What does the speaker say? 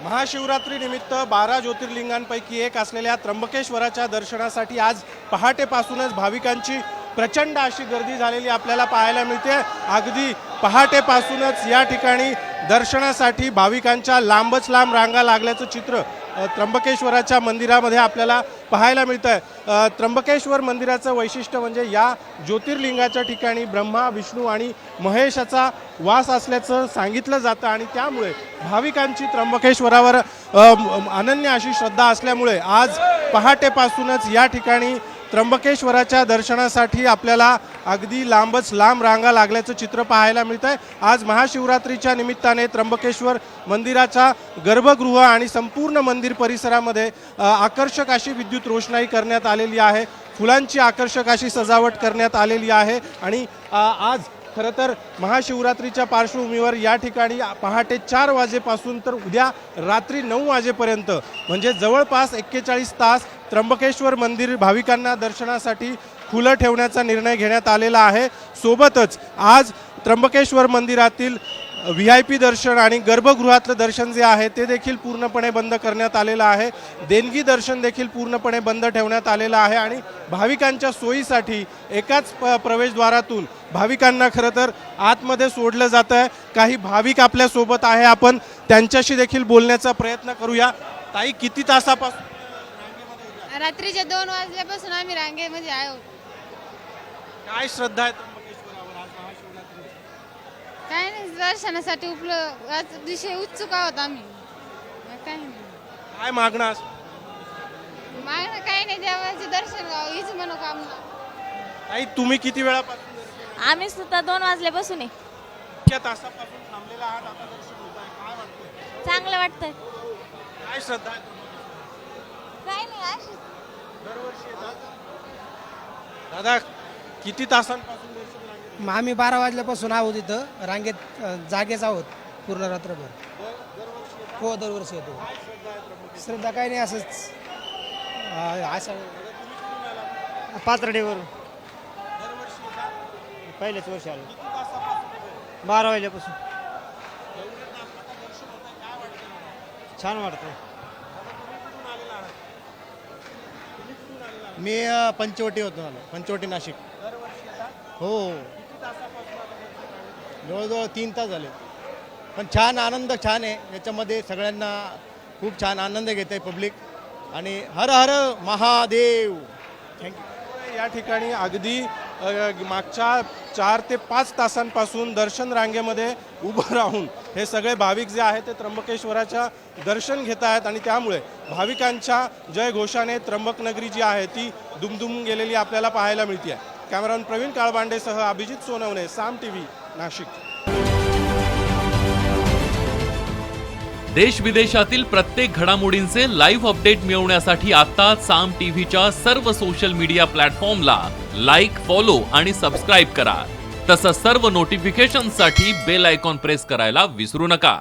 महाशिवरात्री निमित्त 12 ज्योतिर्लिंगांपैकी एक असलेल्या त्र्यंबकेश्वराच्या दर्शनासाठी आज पहाटेपासूनच भाविकांची प्रचंड अशी गर्दी झालेली आपल्याला पाहायला मिळते। अगदी पहाटेपासूनच या ठिकाणी दर्शनासाठी भाविकांच्या लांबच लांब रांगा लागल्याचं चित्र त्र्यंबकेश्वराच्या मंदिरामध्ये आपल्याला पाहायला मिळतं। त्र्यंबकेश्वर मंदिराचं वैशिष्ट्य म्हणजे या ज्योतिर्लिंगाच्या ठिकाणी ब्रह्मा, विष्णू आणि महेशाचा वास असल्याचं सांगितलं जातं आणि त्यामुळे भाविकांची त्र्यंबकेश्वरावर अनन्य अशी श्रद्धा असल्यामुळे आज पहाटेपासूनच या ठिकाणी त्र्यंबकेश्वराच्या दर्शनासाठी आपल्याला अगदी लांबच लांब रांगा लागल्याचं चित्र पाहायला मिळतं आहे। आज महाशिवरात्रीच्या निमित्ताने त्र्यंबकेश्वर मंदिराचा गर्भगृह आणि संपूर्ण मंदिर परिसरामध्ये आकर्षक अशी विद्युत रोषणाई करण्यात आलेली आहे। फुलांची आकर्षक अशी सजावट करण्यात आलेली आहे आणि आज खरं तर महाशिवरात्रीच्या पार्श्वभूमीवर या ठिकाणी पहाटे 4 वाजेपासून तर उद्या रात्री 9 वाजेपर्यंत म्हणजे जवळपास 41 तास त्र्यंबकेश्वर मंदिर भाविकांना दर्शनासाठी खुलं ठेवण्याचा निर्णय घेण्यात आलेला आहे। सोबतच आज त्र्यंबकेश्वर मंदिरातील VIP दर्शन आणि गर्भगृहातलं दर्शन जे आहे ते देखील पूर्णपणे बंद करण्यात आलेलं आहे। देणगी दर्शन देखील पूर्णपणे बंद ठेवण्यात आलेलं आहे आणि भाविकांच्या सोयीसाठी एकाच प्रवेशद्वारातून भाविकांना खरं तर आतमध्ये सोडलं जातं आहे। काही भाविक आपल्या सोबत आहे, आपण त्यांच्याशी देखील बोलण्याचा प्रयत्न करूया। ताई, किती तासापासून रात्रीच्या 2 वाजल्यापासून आम्ही रांगेमध्ये आहोत। काय श्रद्धा आहे त्र्यंबकेश्वरावर आज महाशिवरात्री? काय नाही, दर्शनासाठी अतिशय उत्सुक आहोत आम्ही। काय नाही, काय मागणं असं? मागणं काही नाही, देवाचे दर्शन व्हावं हीच मनोकामना। ताई, तुम्ही किती वेळापासून? आम्ही सुद्धा 2 वाजल्यापासून आहे। किती तासापासून थांबलेला आहात, आता दर्शन होत आहे, काय वाटतंय? चांगलं वाटतंय। काय श्रद्धा आहे त्र्यंबकेश्वरावर? काय नाही, अशीच दरवर्षी येतात? दादा, किती तासांपासून दर्शन रांगेत? आम्ही 12 वाजल्यापासून आहोत इथं रांगेत, जागेच आहोत पूर्ण रात्रभर। दरवर्षी येतात? हो, दरवर्षी येतो। काय श्रद्धा आहे त्र्यंबकेश्वर? श्रद्धा काही नाही, असंच असं पाथर्डीवर दरवर्षी येतात? पहिल्याच वर्षी आलो, किती तासापासून? 12 वाजल्यापासून। एवढे तास आता दर्शन होत आहे, काय वाटतं मला? छान वाटतं। दादा, तुम्ही कुठून आलेला आहात? तुम्ही कुठून आलेला आहात? मी पंचवटी होतो आलो, पंचवटी नाशिक। दरवर्षी येतात? हो, किती तासापासून आता दर्शन रांगेत? जवळजवळ 3 तास झाले, पण छान आनंद छान आहे याच्यामध्ये। सगळ्यांना खूप छान आनंद घेत आहे पब्लिक आणि हर हर महादेव। थँक्यू। या ठिकाणी अगदी मागच्या 4 ते 5 तासांपासून दर्शन रांगेमध्ये उभं राहून हे सगळे भाविक जे आहेत ते त्र्यंबकेश्वराच्या दर्शन घेत आहेत आणि त्यामुळे भाविकांच्या जयघोषाने त्र्यंबकनगरी जी आहे ती दुमदुम गेलेली आपल्याला पाहायला मिळते आहे। कॅमेरामन प्रवीण काळबांडेसह अभिजित सोनवणे, साम TV, नाशिक। देश विदेशातील प्रत्येक घडामोडींचे लाईव्ह अपडेट मिळवण्यासाठी आता साम टीव्हीच्या सर्व सोशल मीडिया प्लॅटफॉर्मला लाईक, फॉलो आणि सबस्क्राईब करा। तसंच सर्व नोटिफिकेशनसाठी बेल आयकॉन प्रेस करायला विसरू नका।